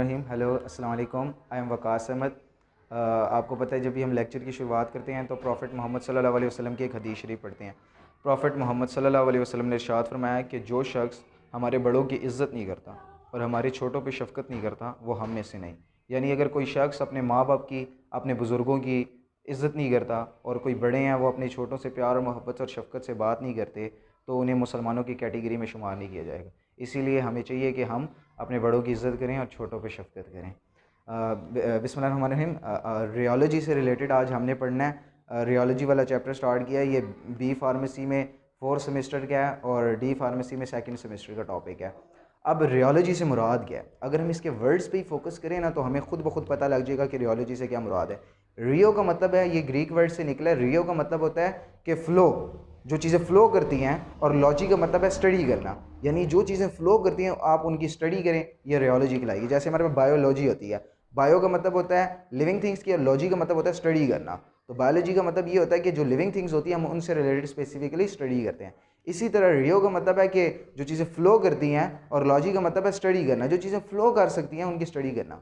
बिस्मिल्लाहिर्रहमानिर्रहीम। हेलो, अस्सलाम वालेकुम। I am Waqas Ahmad. आपको पता है जब भी हम लेक्चर की शुरुआत करते हैं तो प्रॉफिट मोहम्मद सल्लल्लाहु अलैहि वसल्लम की एक हदीस शरीफ पढ़ते हैं। प्रॉफिट मोहम्मद सल्लल्लाहु अलैहि वसल्लम ने इरशाद फरमाया कि जो शख्स हमारे बड़ों की इज़्ज़त नहीं करता और हमारे छोटों पे शफ़क़त नहीं करता वो हम में से नहीं। यानी अगर कोई शख्स अपने माँ बाप की, अपने बुज़ुर्गों की इज़्ज़त नहीं करता और कोई बड़े हैं वो अपने छोटों से प्यार और मोहब्बत और शफ़क़त से बात नहीं करते तो उन्हें मुसलमानों की कैटेगरी में शुमार नहीं किया जाएगा। इसीलिए हमें चाहिए कि हम अपने बड़ों की इज़्ज़त करें और छोटों पे शफ़क़त करें। बिस्मिल्लाहिर्रहमानिर्रहीम। रियोलॉजी से रिलेटेड आज हमने पढ़ना है। रियोलॉजी वाला चैप्टर स्टार्ट किया है। ये बी फार्मेसी में 4th सेमेस्टर का है और डी फार्मेसी में 2nd सेमेस्टर का टॉपिक है। अब रियोलॉजी से मुराद क्या है? अगर हम इसके वर्ड्स पे ही फोकस करें ना तो हमें खुद ब खुद पता लग जाएगा कि रियोलॉजी से क्या मुराद है। रियो का मतलब है, ये ग्रीक वर्ड से निकला है। रियो का मतलब होता है कि फ़्लो, जो चीज़ें फ़्लो करती हैं, और लॉजी का मतलब है स्टडी करना। यानी जो चीज़ें फ़्लो करती हैं आप उनकी स्टडी करें, ये रियोलॉजी कहलाएगी। जैसे हमारे पास बायोलॉजी होती है, बायो का मतलब होता है लिविंग थिंग्स की और लॉजी का मतलब होता है स्टडी करना। तो बायोलॉजी का मतलब ये होता है कि जो लिविंग थिंग्स होती हैं हम उनसे रिलेटेड स्पेसिफिकली स्टडी करते हैं। इसी तरह रियो का मतलब है कि जो चीज़ें फ़्लो करती हैं, और लॉजी का मतलब है स्टडी करना, जो चीज़ें फ़्लो कर सकती हैं उनकी स्टडी करना।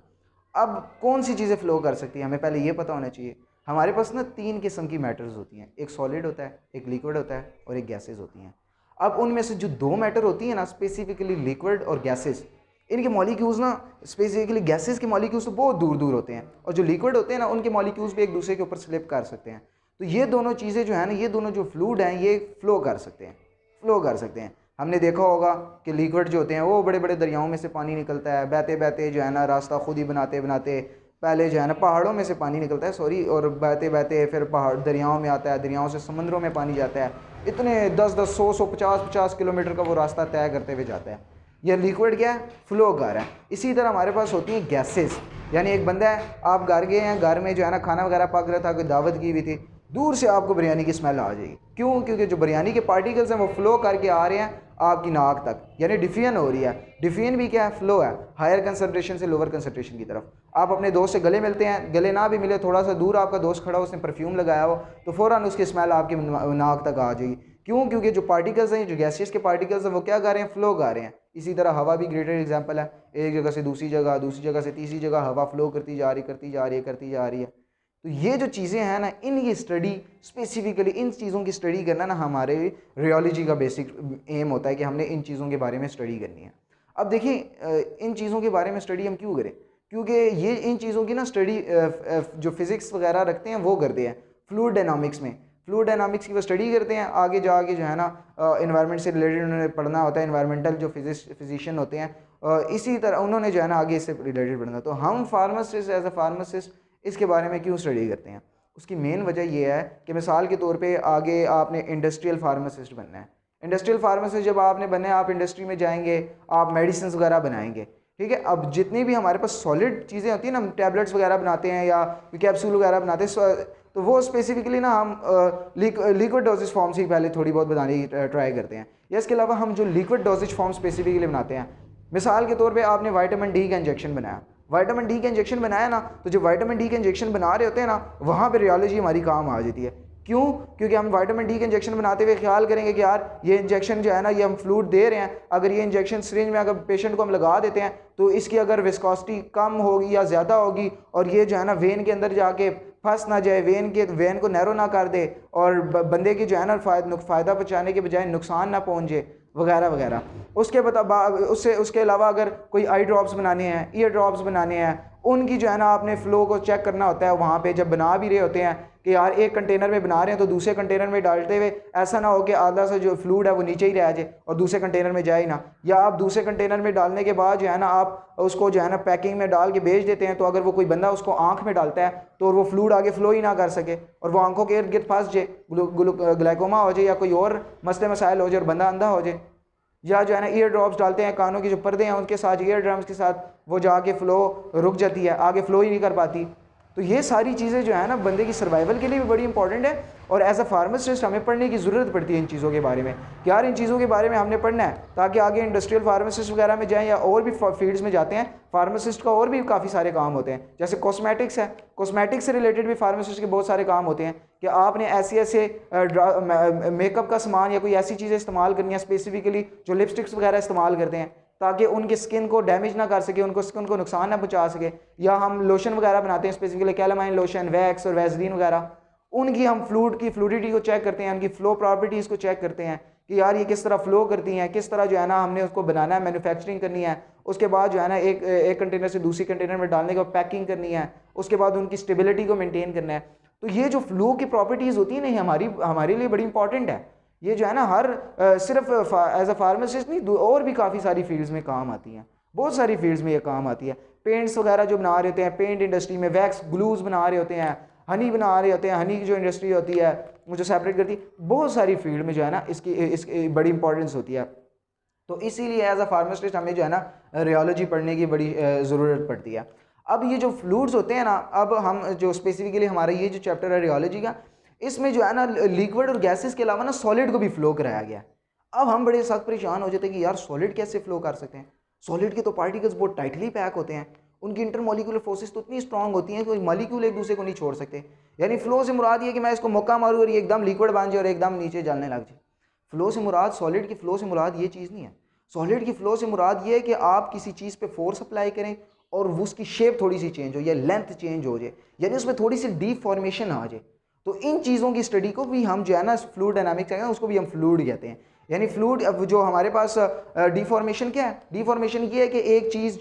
अब कौन सी चीज़ें फ़्लो कर सकती हैं हमें पहले ये पता होना चाहिए। हमारे पास ना 3 किस्म की मैटर्स होती हैं, एक सॉलिड होता है, एक लिक्विड होता है और एक गैसेस होती हैं। अब उनमें से जो 2 मैटर होती हैं ना, स्पेसिफिकली लिक्विड और गैसेस, इनके मॉलिक्यूल्स ना, स्पेसिफिकली गैसेस के मॉलिक्यूल्स तो बहुत दूर दूर होते हैं और जो लिक्विड होते हैं ना उनके मॉलिक्यूल्स भी एक दूसरे के ऊपर स्लिप कर सकते हैं। तो ये दोनों चीज़ें जो है ना, ये दोनों जो फ्लूइड हैं ये फ़्लो कर सकते हैं, फ़्लो कर सकते हैं। हमने देखा होगा कि लिक्विड जो होते हैं वो बड़े बड़े दरियाओं में से पानी निकलता है, बहते बहते जो है ना रास्ता खुद ही बनाते बनाते पहले जो है ना पहाड़ों में से पानी निकलता है, सॉरी, और बहते बहते फिर पहाड़ दरियाओं में आता है, दरियाओं से समंदरों में पानी जाता है। इतने 10-10, 100-100, 50-50 किलोमीटर का वो रास्ता तय करते हुए जाता है। यह लिक्विड क्या है? फ्लो कर रहा है। इसी तरह हमारे पास होती हैं गैसेस। यानी एक बंदा है, आप घर गए हैं, घर में जो है ना खाना वगैरह पक रहा था, कोई दावत की हुई थी, दूर से आपको बिरयानी की स्मेल आ जाएगी। क्यों? क्योंकि जो बिरयानी के पार्टिकल्स हैं वो फ्लो करके आ रहे हैं आपकी नाक तक, यानी डिफियन हो रही है। डिफियन भी क्या है? फ्लो है, हायर कंसनट्रेशन से लोअर कंसनट्रेशन की तरफ। आप अपने दोस्त से गले मिलते हैं, गले ना भी मिले, थोड़ा सा दूर आपका दोस्त खड़ा हो, उसने परफ्यूम लगाया हो, तो फ़ौरन उसकी स्मेल आपकी नाक तक आ जाएगी। क्यों? क्योंकि जो पार्टिकल्स हैं, जो गैसेस के पार्टिकल्स हैं, वो क्या कर रहे हैं? फ्लो कर रहे हैं। इसी तरह हवा भी ग्रेटर एग्जाम्पल है। एक जगह से दूसरी जगह, दूसरी जगह से तीसरी जगह हवा फ्लो करती जा रही, करती जा रही है, करती जा रही है। तो ये जो चीज़ें हैं ना, इनकी स्टडी, स्पेसिफिकली इन चीज़ों की स्टडी करना ना हमारे रियोलॉजी का बेसिक एम होता है कि हमने इन चीज़ों के बारे में स्टडी करनी है। अब देखिए, इन चीज़ों के बारे में स्टडी हम क्यों करें? क्योंकि ये इन चीज़ों की ना स्टडी जो फिज़िक्स वगैरह रखते हैं वो करते हैं फ्लूइड डायनामिक्स में। फ्लूइड डायनामिक्स की वो स्टडी करते हैं, आगे जाके जो है ना इन्वायरमेंट से रिलेटेड उन्होंने पढ़ना होता है, इन्वायरमेंटल जो फिजिशियन होते हैं, इसी तरह उन्होंने जो है ना आगे इससे रिलेटेड पढ़ना। तो हम फार्मासिस्ट, एज अ फार्मासिस्ट, इसके बारे में क्यों स्टडी करते हैं? उसकी मेन वजह यह है कि मिसाल के तौर पे आगे आपने इंडस्ट्रियल फार्मासिस्ट बनना है। इंडस्ट्रियल फार्मासिस्ट जब आपने बनना है, आप इंडस्ट्री में जाएंगे, आप मेडिसिन वगैरह बनाएंगे, ठीक है। अब जितनी भी हमारे पास सॉलिड चीज़ें होती हैं ना, हम टैबलेट्स वगैरह बनाते हैं या कैप्सूल वगैरह बनाते हैं, तो वो स्पेसिफिकली ना हम लिक्विड डोजेज फॉर्म से ही पहले थोड़ी बहुत बनाने की ट्राई करते हैं। या इसके अलावा हम जो लिक्विड डोजेज फॉर्म स्पेसिफिकली बनाते हैं, मिसाल के तौर पे आपने विटामिन डी का इंजेक्शन बनाया, विटामिन डी का इंजेक्शन बनाया ना, तो जो विटामिन डी का इंजेक्शन बना रहे होते हैं ना, वहाँ पे रियोलॉजी हमारी काम आ जाती है। क्यों? क्योंकि हम विटामिन डी के इंजेक्शन बनाते हुए ख्याल करेंगे कि यार ये इंजेक्शन जो है ना, ये हम फ्लूइड दे रहे हैं, अगर ये इंजेक्शन सिरिंज में अगर पेशेंट को हम लगा देते हैं तो इसकी अगर विस्कोसिटी कम होगी या ज़्यादा होगी, और ये जो है ना वेन के अंदर जाके फंस ना जाए, वेन को नैरो ना कर दे, और बंदे की जो है ना फ़ायदा पहुँचाने के बजाय नुकसान ना पहुँचे, वगैरह वगैरह। उसके अलावा अगर कोई आई ड्रॉप्स बनाने हैं, ईयर ड्रॉप्स बनाने हैं, उनकी जो है ना आपने फ़्लो को चेक करना होता है। वहाँ पे जब बना भी रहे होते हैं कि यार एक कंटेनर में बना रहे हैं तो दूसरे कंटेनर में डालते हुए ऐसा ना हो कि आधा सा जो फ्लूइड है वो नीचे ही रह जाए और दूसरे कंटेनर में जाए ना, या आप दूसरे कंटेनर में डालने के बाद जो है ना आप उसको जो है ना पैकिंग में डाल के भेज देते हैं, तो अगर वो कोई बंदा उसको आँख में डालता है तो वो फ्लूइड आगे फ्लो ही ना कर सके और वो आंखों के इर्द गिर्द फंस जाए, ग्लाइकोमा हो जाए या कोई और मसले मसाइल हो जाए और बंदा अंधा हो जाए। या जो है ना ईयर ड्रॉप्स डालते हैं, कानों की जो पर्दे हैं उनके साथ, ईयर ड्रम्स के साथ, वो जाके फ़्लो रुक जाती है, आगे फ़्लो ही नहीं कर पाती। तो ये सारी चीज़ें जो है ना बंदे की सर्वाइवल के लिए भी बड़ी इंपॉर्टेंट है, और एज अ फार्मासिस्ट हमें पढ़ने की ज़रूरत पड़ती है इन चीज़ों के बारे में कि यार इन चीज़ों के बारे में हमने पढ़ना है ताकि आगे इंडस्ट्रियल फार्मासिस्ट वगैरह में जाएँ या और भी फील्ड्स में जाते हैं। फार्मासिस्ट का और भी काफ़ी सारे काम होते हैं, जैसे कॉस्मेटिक्स है, कॉस्मेटिक्स से रिलेटेड भी फार्मासिस्ट के बहुत सारे काम होते हैं कि आपने ऐसे मेकअप का सामान या कोई ऐसी चीज़ें इस्तेमाल करनी है, स्पेसिफिकली जो लिपस्टिक्स वगैरह इस्तेमाल करते हैं, ताकि उनकी स्किन को डैमेज ना कर सके, उनको स्किन को नुकसान ना पहुंचा सके। या हम लोशन वगैरह बनाते हैं स्पेसिफिकली कैलामाइन लोशन, वैक्स और वैसलीन वगैरह, उनकी हम फ्लूइड की फ्लूडिटी को चेक करते हैं, उनकी फ्लो प्रॉपर्टीज़ को चेक करते हैं कि यार ये किस तरह फ्लो करती हैं, किस तरह जो है ना हमने उसको बनाना है, मैन्युफैक्चरिंग करनी है। उसके बाद जो है ना एक कंटेनर से दूसरी कंटेनर में डालने के बाद पैकिंग करनी है, उसके बाद उनकी स्टेबिलिटी को मेंटेन करना है। तो ये जो फ्लो की प्रॉपर्टीज़ होती है ना, हमारे लिए बड़ी इंपॉर्टेंट है। ये जो है ना सिर्फ एज अ फार्मासिस्ट नहीं, और भी काफ़ी सारी फील्ड्स में काम आती हैं, बहुत सारी फील्ड्स में ये काम आती है। पेंट्स वगैरह जो बना रहे होते हैं, पेंट इंडस्ट्री में वैक्स ग्लूज बना रहे होते हैं, हनी बना रहे होते हैं, हनी की जो इंडस्ट्री होती है वो जो सेपरेट करती है, बहुत सारी फील्ड में जो है ना इसकी बड़ी इंपॉर्टेंस होती है। तो इसीलिए एज अ फार्मासिस्ट हमें जो है ना रियोलॉजी पढ़ने की बड़ी ज़रूरत पड़ती है। अब ये जो फ्लूइड्स होते हैं ना, अब हम जो स्पेसिफिकली हमारा ये जो चैप्टर है रियोलॉजी का, इसमें जो है ना लिक्विड और गैसेस के अलावा ना सॉलिड को भी फ्लो कराया गया है। अब हम बड़े सख्त परेशान हो जाते हैं कि यार सॉलिड कैसे फ्लो कर सकते हैं। सॉलिड के तो पार्टिकल्स बहुत टाइटली पैक होते हैं, उनकी इंटरमोलिकुलर फोर्सेस तो इतनी स्ट्रांग होती हैं कि मॉलिक्यूल एक दूसरे को नहीं छोड़ सकते। यानी फ्लो से मुराद ये कि मैं इसको मौका मारूँ और ये एकदम लिक्विड बन जाए और एकदम नीचे जलने लग जाए। फ्लो से मुराद, सॉलिड की फ्लो से मुराद ये चीज़ नहीं है। सॉलिड की फ्लो से मुराद ये है कि आप किसी चीज़ पे फोर्स अप्लाई करें और उसकी शेप थोड़ी सी चेंज हो या लेंथ चेंज हो जाए, यानी उसमें थोड़ी सी डीफॉर्मेशन आ जाए। तो इन चीज़ों की स्टडी को भी हम जो है ना फ्लूइड डायनामिक्स है उसको भी हम फ्लूइड कहते हैं। यानी फ्लूइड, अब जो हमारे पास डिफॉर्मेशन क्या है, डिफॉर्मेशन ये है कि एक चीज़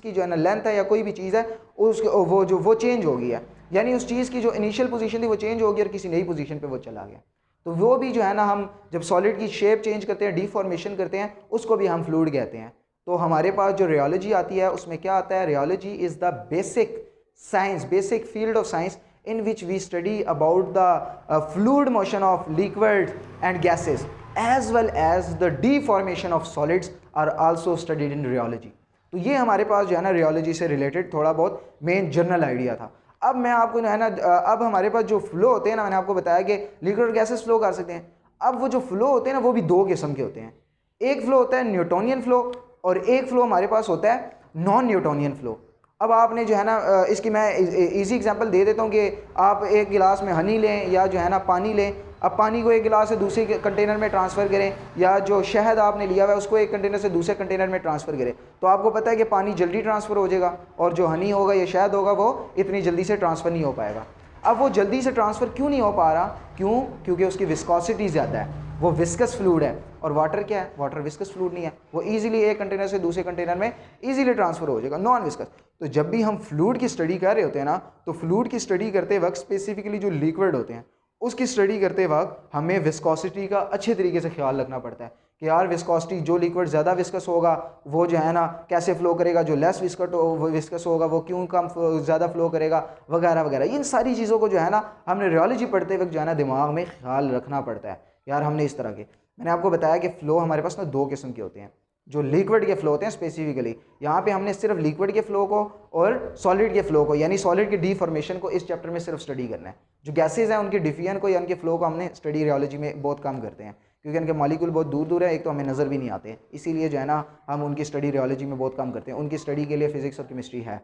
की जो है ना लेंथ है या कोई भी चीज़ है उसके वो चेंज हो गई है, यानी उस चीज़ की जो इनिशियल पोजीशन थी वो चेंज हो गई और किसी नई पोजीशन पे वो चला गया। तो वो भी जो है ना, हम जब सॉलिड की शेप चेंज करते हैं, डिफॉर्मेशन करते हैं, उसको भी हम फ्लूइड कहते हैं। तो हमारे पास जो रियोलॉजी आती है उसमें क्या आता है, rheology is the basic science, basic field of science in which we study about the fluid motion of liquids and gases as well as the deformation of solids are also studied in rheology। तो ये हमारे पास जो है ना rheology से related थोड़ा बहुत main general idea था। अब मैं आपको जो है ना, अब हमारे पास जो फ्लो होते हैं ना, मैंने आपको बताया कि लिक्विड और गैसेस फ्लो कर सकते हैं। अब वो जो फ्लो होते हैं ना वो भी दो किस्म के होते हैं। एक फ्लो होता है न्यूटोनियन फ्लो और एक फ्लो हमारे पास होता है नॉन न्यूटोनियन फ्लो। अब आपने जो है ना, इसकी मैं इजी एग्जांपल दे देता हूँ कि आप एक गिलास में हनी लें या जो है ना पानी लें। अब पानी को एक गिलास से दूसरे कंटेनर में ट्रांसफ़र करें, या जो शहद आपने लिया हुआ है उसको एक कंटेनर से दूसरे कंटेनर में ट्रांसफ़र करें, तो आपको पता है कि पानी जल्दी ट्रांसफ़र हो जाएगा और जो हनी होगा या शहद होगा वो इतनी जल्दी से ट्रांसफ़र नहीं हो पाएगा। अब वो जल्दी से ट्रांसफ़र क्यों नहीं हो पा रहा, क्योंकि उसकी विस्कोसिटी ज़्यादा है, वो विस्कस फ्लूइड है। और वाटर क्या है, वाटर विस्कस फ्लूइड नहीं है, वो इजीली एक कंटेनर से दूसरे कंटेनर में इजीली ट्रांसफ़र हो जाएगा, नॉन विस्कस। तो जब भी हम फ्लूइड की स्टडी कर रहे होते हैं ना, तो फ्लूइड की स्टडी करते वक्त स्पेसिफिकली जो लिक्विड होते हैं उसकी स्टडी करते वक्त हमें विस्कोसिटी का अच्छे तरीके से ख्याल रखना पड़ता है कि यार विस्कोसिटी, जो लिक्विड ज़्यादा विस्कस होगा वो जो है ना कैसे फ़्लो करेगा, जो लेस विस्कस होगा वो क्यों कम ज़्यादा फ़्लो करेगा, वगैरह वगैरह। इन सारी चीज़ों को जो है ना हमने रियोलॉजी पढ़ते वक्त जो है ना दिमाग में ख्याल रखना पड़ता है। यार हमने इस तरह के, मैंने आपको बताया कि फ़्लो हमारे पास ना दो किस्म के होते हैं। जो लिक्विड के फ़्लो होते हैं स्पेसिफिकली, यहाँ पे हमने सिर्फ लिक्विड के फ़्लो को और सॉलिड के फ़्लो को, यानी सॉलिड की डिफॉर्मेशन को इस चैप्टर में सिर्फ स्टडी करना है। जो गैसेज हैं उनके डिफियन को या उनके फ़्लो को हमने स्टडी रियोलॉजी में बहुत कम करते हैं, क्योंकि उनके मॉलिक्यूल बहुत दूर दूर है, एक तो हमें नज़र भी नहीं आते हैं, इसीलिए जो है ना हम उनकी स्टडी रियोलॉजी में बहुत कम करते हैं। उनकी स्टडी के लिए फ़िज़िक्स और केमिस्ट्री है।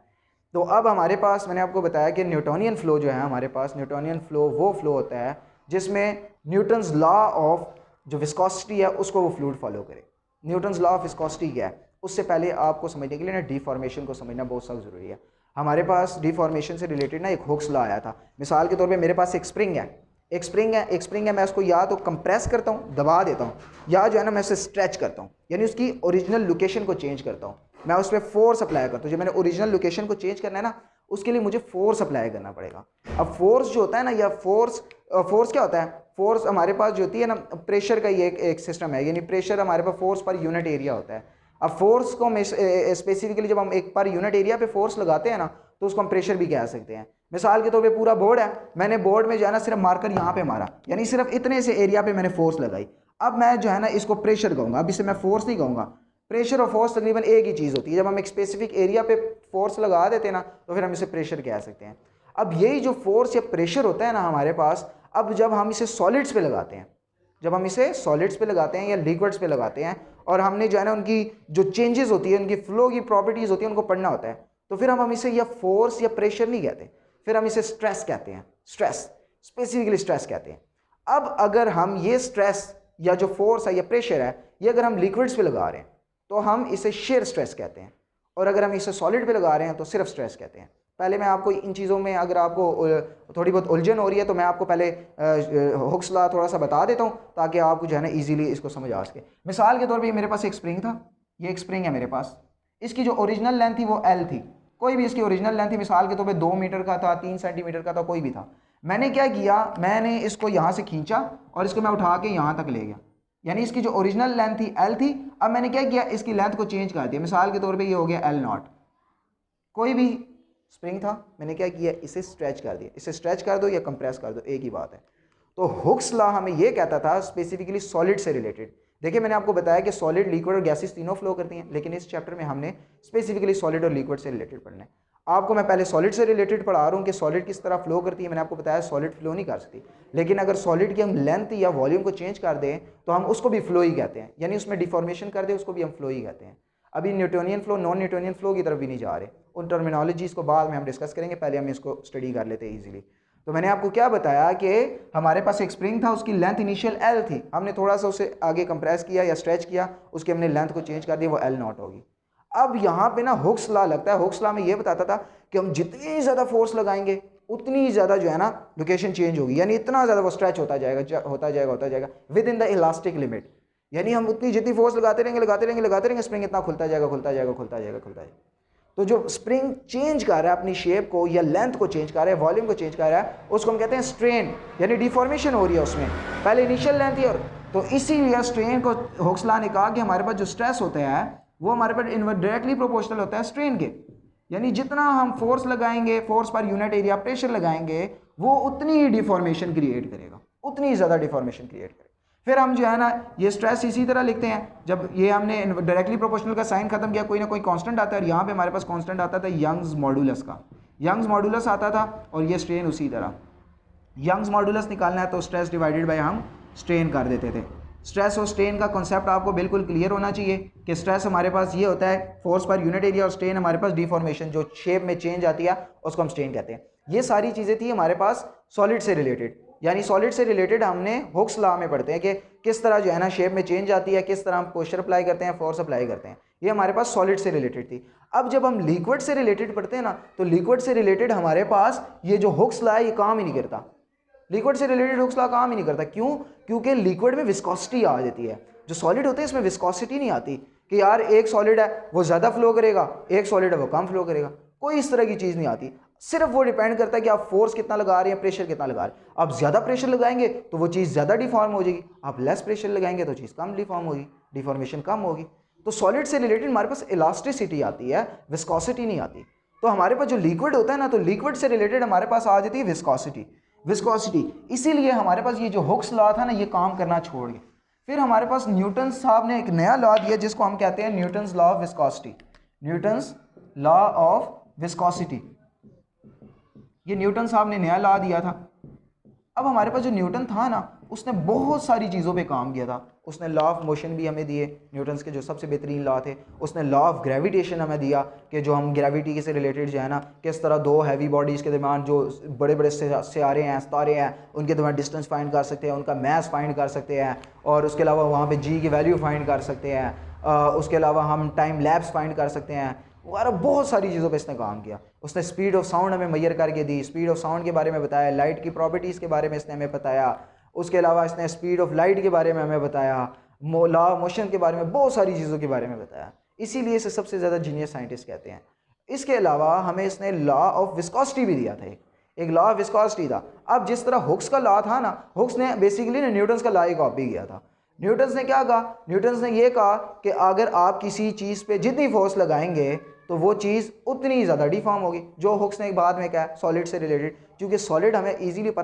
तो अब हमारे पास, मैंने आपको बताया कि न्यूटोनियन फ़्लो जो है हमारे पास, न्यूटोनियन फ़्लो वो फ़्लो होता है जिसमें न्यूटन्स लॉ ऑफ जो विस्कोसिटी है उसको वो फ्लूइड फॉलो करे। न्यूटन्स लॉ ऑफ विस्कोसिटी क्या है, उससे पहले आपको समझने के लिए ना डिफॉर्मेशन को समझना बहुत सख्त ज़रूरी है। हमारे पास डिफॉर्मेशन से रिलेटेड ना एक हुक्स लॉ आया था। मिसाल के तौर पे मेरे पास एक स्प्रिंग है, मैं उसको या तो कंप्रेस करता हूँ, दबा देता हूँ, या जो है ना मैं उसे स्ट्रेच करता हूँ, यानी उसकी ओरिजिनल लोकेशन को चेंज करता हूँ। मैं उस पर फोर्स अप्लाई करता हूँ। जब मैंने ओरिजिनल लोकेशन को चेंज करना है ना, उसके लिए मुझे फोर्स अप्लाई करना पड़ेगा। अब फोर्स जो होता है ना, या फोर्स क्या होता है, फोर्स हमारे पास जो होती है ना, प्रेशर का ये एक सिस्टम है, यानी प्रेशर हमारे पास फोर्स पर यूनिट एरिया होता है। अब फोर्स को हम स्पेसिफिकली जब हम एक पर यूनिट एरिया पे फोर्स लगाते हैं ना, तो उसको हम प्रेशर भी कह सकते हैं। मिसाल के तौर पे पूरा बोर्ड है, मैंने बोर्ड में जो है ना सिर्फ मार्कर यहाँ पे मारा, यानी सिर्फ इतने से एरिया पे मैंने फोर्स लगाई। अब मैं जो है ना इसको प्रेशर कहूँगा, अब इसे मैं फोर्स नहीं कहूँगा। प्रेशर और फोर्स तकरीबन एक ही चीज़ होती है। जब हम एक स्पेसिफिक एरिया पे फोर्स लगा देते हैं ना, तो फिर हम इसे प्रेशर कह सकते हैं। अब यही जो फोर्स या प्रेशर होता है ना हमारे पास, अब जब हम इसे सॉलिड्स पे लगाते हैं, या लिक्विड्स पे लगाते हैं, और हमने जो है ना उनकी जो चेंजेस होती है, उनकी फ्लो की प्रॉपर्टीज़ होती है, उनको पढ़ना होता है, तो फिर हम इसे या फोर्स या प्रेशर नहीं कहते, फिर हम इसे स्ट्रेस कहते हैं। स्पेसिफिकली स्ट्रेस कहते हैं। अब अगर हम ये स्ट्रेस या जो फोर्स है या प्रेशर है, ये अगर हम लिक्विड्स पे लगा रहे हैं, तो हम इसे शेयर स्ट्रेस कहते हैं, और अगर हम इसे सॉलिड पे लगा रहे हैं तो सिर्फ स्ट्रेस कहते हैं। पहले मैं आपको इन चीज़ों में, अगर आपको थोड़ी बहुत उलझन हो रही है तो मैं आपको पहले हुक्स लॉ थोड़ा सा बता देता हूँ ताकि आपको जो है ना ईजिली इसको समझ आ सके। मिसाल के तौर पे मेरे पास एक स्प्रिंग था, ये एक स्प्रिंग है मेरे पास, इसकी जो ओरिजिनल लेंथ थी वो एल थी, कोई भी इसकी ओरिजिनल लेंथ थी, मिसाल के तौर पे 2 मीटर का था, 3 सेंटीमीटर का था, कोई भी था। मैंने क्या किया, मैंने इसको यहाँ से खींचा और इसको मैं उठा के यहाँ तक ले गया, यानी इसकी जो ओरिजिनल लेंथ थी एल थी। अब मैंने क्या किया, इसकी लेंथ को चेंज कर दिया, मिसाल के तौर पे ये हो गया एल नॉट। कोई भी स्प्रिंग था, मैंने क्या किया, इसे स्ट्रेच कर दिया। इसे स्ट्रेच कर दो या कंप्रेस कर दो, एक ही बात है। तो हुक्स लॉ हमें ये कहता था स्पेसिफिकली सॉलिड से रिलेटेड। देखिए मैंने आपको बताया कि सॉलिड, लिक्विड और गैसेस तीनों फ्लो करती हैं, लेकिन इस चैप्टर में हमने स्पेसिफिकली सॉलिड और लिक्विड से रिलेटेड पढ़ना है। आपको मैं पहले सॉलिड से रिलेटेड पढ़ा रहा हूँ कि सॉलिड किस तरह फ्लो करती है। मैंने आपको बताया सॉलिड फ्लो नहीं कर सकती, लेकिन अगर सॉलिड की हम लेंथ या वॉल्यूम को चेंज कर दें तो हम उसको भी फ्लो ही कहते हैं, यानी उसमें डिफॉर्मेशन कर दें उसको भी हम फ्लो ही कहते हैं। अभी Newtonian flow, non Newtonian flow की तरफ भी नहीं जा रहे, उन टर्मिनोलॉजीज़ को बाद में हम डिस्कस करेंगे, पहले हम इसको स्टडी कर लेते हैं ईजिली। तो मैंने आपको क्या बताया कि हमारे पास एक स्प्रिंग था, उसकी लेंथ इनिशियल एल थी, हमने थोड़ा सा उसे आगे कंप्रेस किया या स्ट्रेच किया, उसकी हमने लेंथ को चेंज कर दिया, वो एल नॉट होगी। अब यहाँ पे ना हुक्स लॉ लगता है। हुक्स लॉ में ये बताता था कि हम जितनी ज़्यादा फोर्स लगाएंगे उतनी ज़्यादा जो है ना लोकेशन चेंज होगी, यानी इतना ज़्यादा वो स्ट्रेच होता जाएगा with in the elastic limit. यानी हम उतनी जितनी फोर्स लगाते रहेंगे, स्प्रिंग इतना खुलता जाएगा। तो जो स्प्रिंग चेंज कर रहा है अपनी शेप को या लेंथ को चेंज कर रहा है, वॉल्यूम को चेंज कर रहा है, उसको हम कहते हैं स्ट्रेन, यानी डिफॉर्मेशन हो रही है उसमें। पहले इनिशियल लेंथ थी, और तो इसीलिए स्ट्रेन को हुक्स लॉ ने कहा कि हमारे पास जो स्ट्रेस होता है वो हमारे पास डायरेक्टली प्रोपोर्शनल होता है स्ट्रेन के, यानी जितना हम फोर्स लगाएंगे, force per unit area pressure लगाएंगे, वो उतनी ही डिफॉर्मेशन क्रिएट करेगा, उतनी ज़्यादा डिफॉर्मेशन क्रिएट करेगा। फिर हम जो है ना ये स्ट्रेस इसी तरह लिखते हैं, जब ये हमने डायरेक्टली प्रोपोर्शनल का साइन खत्म किया, कोई ना कोई कांस्टेंट आता है, और यहाँ पे हमारे पास कांस्टेंट आता था यंग्स मॉडुलस का, यंग्स मॉडुलस आता था, और ये स्ट्रेन उसी तरह। यंग्स मॉडुलस निकालना है तो स्ट्रेस डिवाइडेड बाय हम स्ट्रेन कर देते थे। स्ट्रेस और स्ट्रेन का कॉन्सेप्ट आपको बिल्कुल क्लियर होना चाहिए कि स्ट्रेस हमारे पास ये होता है फोर्स पर यूनिट एरिया, और स्ट्रेन हमारे पास डिफॉर्मेशन जो शेप में चेंज आती है उसको हम स्ट्रेन कहते हैं। ये सारी चीज़ें थी हमारे पास सॉलिड से रिलेटेड, यानी सॉलिड से रिलेटेड हमने हुक्स लॉ में पढ़ते हैं कि किस तरह जो है ना शेप में चेंज आती है, किस तरह हम प्रेशर अप्लाई करते हैं, फोर्स अप्लाई करते हैं। ये हमारे पास सॉलिड से रिलेटेड थी। अब जब हम लिक्विड से रिलेटेड पढ़ते हैं ना, तो लिक्विड से रिलेटेड हमारे पास ये जो हुक्स लॉ है ये काम ही नहीं करता। लिक्विड से रिलेटेड हुक्स लॉ काम ही नहीं करता। क्यों? क्योंकि लिक्विड में विस्कोसिटी आ जाती है, जो सॉलिड होते हैं इसमें विस्कोसिटी नहीं आती कि यार एक सॉलिड है वो ज़्यादा फ्लो करेगा, एक सॉलिड है वो कम फ्लो करेगा, कोई इस तरह की चीज़ नहीं आती। सिर्फ वो डिपेंड करता है कि आप फोर्स कितना लगा रहे हैं, प्रेशर कितना लगा रहे हैं। आप ज़्यादा प्रेशर लगाएंगे तो वो चीज़ ज़्यादा डिफॉर्म हो जाएगी, आप लेस प्रेशर लगाएंगे तो चीज़ कम डिफॉर्म होगी, डिफॉर्मेशन कम होगी। तो सॉलिड से रिलेटेड हमारे पास इलास्टिसिटी आती है, विस्कोसिटी नहीं आती। तो हमारे पास जो लिक्विड होता है ना, तो लिक्विड से रिलेटेड हमारे पास आ जाती है विस्कोसिटी। इसीलिए हमारे पास ये जो हुक्स लॉ था ना ये काम करना छोड़ गया। फिर हमारे पास न्यूटन साहब ने एक नया लॉ दिया जिसको हम कहते हैं Newton's law of viscosity. Newton's law of viscosity, ये न्यूटन साहब ने नया लॉ दिया था। अब हमारे पास जो न्यूटन था ना उसने बहुत सारी चीज़ों पे काम किया था। उसने लॉ ऑफ मोशन भी हमें दिए, न्यूटन्स के जो सबसे बेहतरीन लॉ थे। उसने लॉ ऑफ ग्रेविटेशन हमें दिया कि जो हम ग्रेविटी से रिलेटेड जो है ना किस तरह दो हैवी बॉडीज़ के दरमियान जो बड़े बड़े सितारे हैं उनके दरमियान डिस्टेंस फाइंड कर सकते हैं, उनका मैस फाइंड कर सकते हैं, और उसके अलावा वहाँ पर जी की वैल्यू फाइंड कर सकते हैं। उसके अलावा हम टाइम लैप्स फाइंड कर सकते हैं, और बहुत सारी चीज़ों पे इसने काम किया। उसने स्पीड ऑफ साउंड हमें मैयर करके दी, स्पीड ऑफ साउंड के बारे में बताया, लाइट की प्रॉपर्टीज़ के बारे में इसने हमें बताया। उसके अलावा इसने स्पीड ऑफ लाइट के बारे में हमें बताया, लॉ ऑफ मोशन के बारे में, बहुत सारी चीज़ों के बारे में बताया। इसीलिए इसे सबसे ज़्यादा जीनियस साइंटिस्ट कहते हैं। इसके अलावा हमें इसने लॉ ऑफ विस्कोसिटी भी दिया था, एक लॉ ऑफ विस्कोसिटी था। अब जिस तरह हुक्स का लॉ था ना, हुक्स ने बेसिकली ना न्यूटन्स का लॉ ही कॉपी किया था। न्यूटन्स ने क्या कहा? न्यूटन्स ने ये कहा कि अगर आप किसी चीज़ पे जितनी फोर्स लगाएंगे तो वो चीज़ उतनी ज़्यादा डिफॉर्म होगी, जो हुक्स ने बाद में कहा सॉलिड से रिलेटेड, क्योंकि सॉलिड हमें इजीली पता